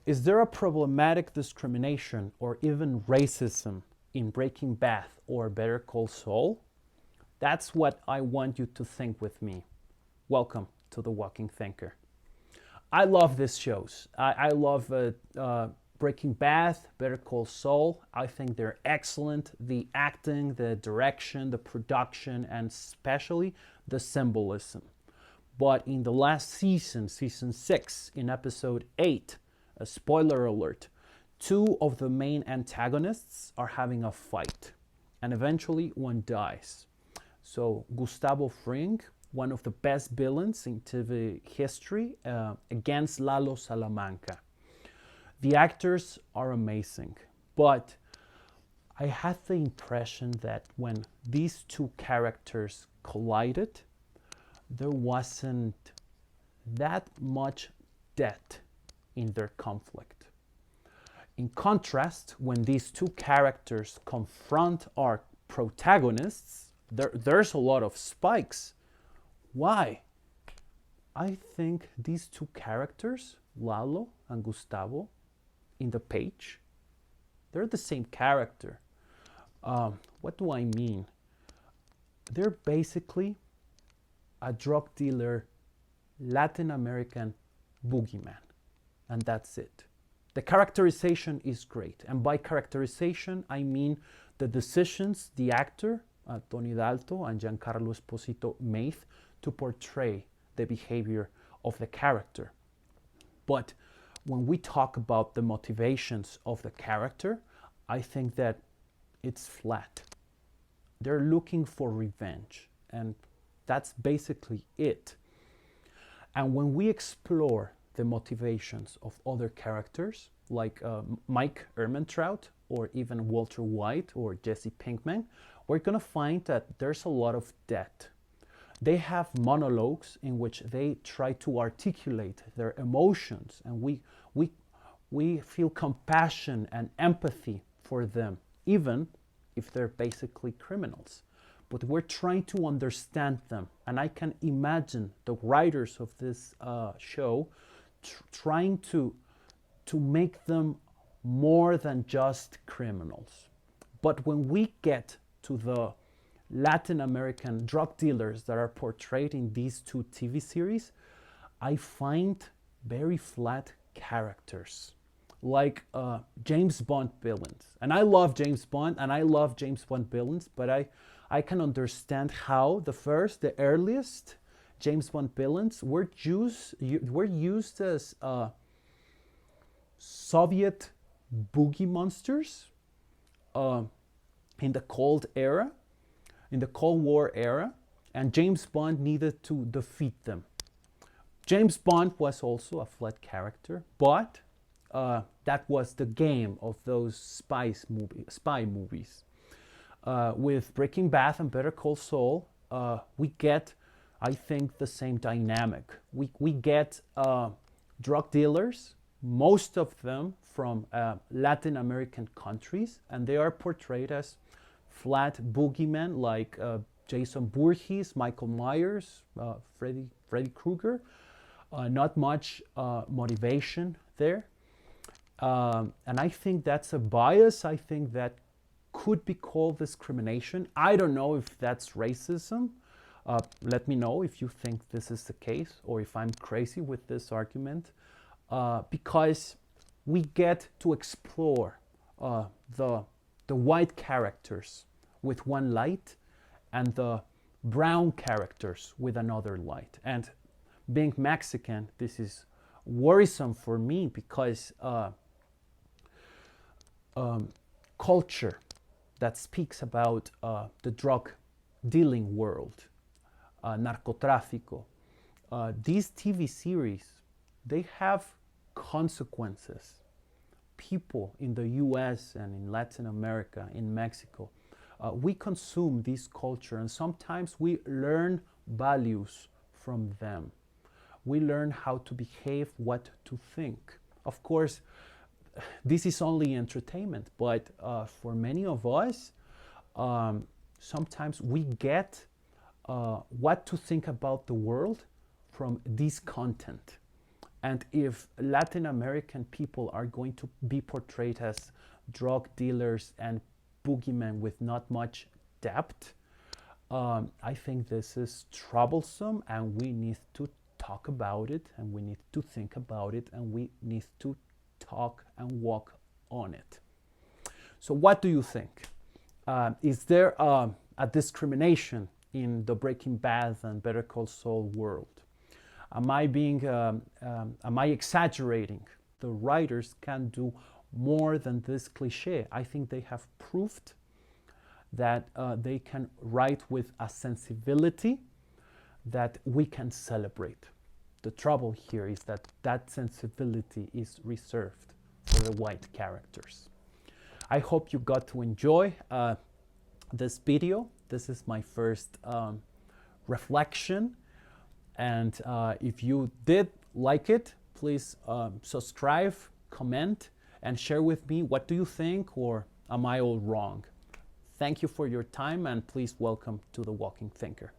Is there a problematic discrimination or even racism in Breaking Bad or Better Call Saul? That's what I want you to think with me. Welcome to The Walking Thinker. I love these shows. I love Breaking Bad, Better Call Saul. I think they're excellent. The acting, the direction, the production, and especially the symbolism. But in the last season, season 6, in episode 8, a spoiler alert, 2 of the main antagonists are having a fight, and eventually one dies. So Gustavo Fring, one of the best villains in TV history, against Lalo Salamanca. The actors are amazing, but I had the impression that when these two characters collided, there wasn't that much depth in their conflict. In contrast, when these two characters confront our protagonists, there's a lot of spikes. Why? I think these two characters, Lalo and Gustavo, in the page, they're the same character. What do I mean? They're basically a drug dealer, Latin American boogeyman, and that's it. The characterization is great, and by characterization I mean the decisions the actor Tony Dalto and Giancarlo Esposito made to portray the behavior of the character. But when we talk about the motivations of the character, I think that it's flat. They're looking for revenge, and that's basically it. And when we explore the motivations of other characters, like Mike Ehrmantraut, or even Walter White or Jesse Pinkman, we're going to find that there's a lot of depth. They have monologues in which they try to articulate their emotions, and we feel compassion and empathy for them, even if they're basically criminals. But we're trying to understand them, and I can imagine the writers of this show trying to make them more than just criminals. But when we get to the Latin American drug dealers that are portrayed in these two TV series, I find very flat characters, like James Bond villains. And I love James Bond, and I love James Bond villains, but I can understand how the earliest James Bond villains were used as Soviet boogie monsters in the Cold War era, and James Bond needed to defeat them. James Bond was also a flat character, but that was the game of those spy movies. With Breaking Bad and Better Call Saul, we get, I think, the same dynamic. We get drug dealers, most of them from Latin American countries, and they are portrayed as flat boogeymen like Jason Voorhees, Michael Myers, Freddy Krueger. Not much motivation there. And I think that's a bias. I think that could be called discrimination. I don't know if that's racism. Let me know if you think this is the case, or if I'm crazy with this argument. Because we get to explore the white characters with one light and the brown characters with another light. And being Mexican, this is worrisome for me because culture that speaks about the drug dealing world, narcotráfico, these TV series, they have consequences. People in the US and in Latin America, in Mexico, we consume this culture, and sometimes we learn values from them. We learn how to behave, what to think. Of course, this is only entertainment, but for many of us, sometimes we get what to think about the world from this content. And if Latin American people are going to be portrayed as drug dealers and boogeymen with not much depth, I think this is troublesome, and we need to talk about it, and we need to think about it, and we need to talk and walk on it. So what do you think? Is there a discrimination in the Breaking Bad and Better Call Saul world? Am I exaggerating? The writers can do more than this cliche. I think they have proved that they can write with a sensibility that we can celebrate. The trouble here is that that sensibility is reserved for the white characters. I hope you got to enjoy this video. This is my first reflection. And if you did like it, please subscribe, comment, and share with me what do you think, or am I all wrong? Thank you for your time, and please welcome to The Walking Thinker.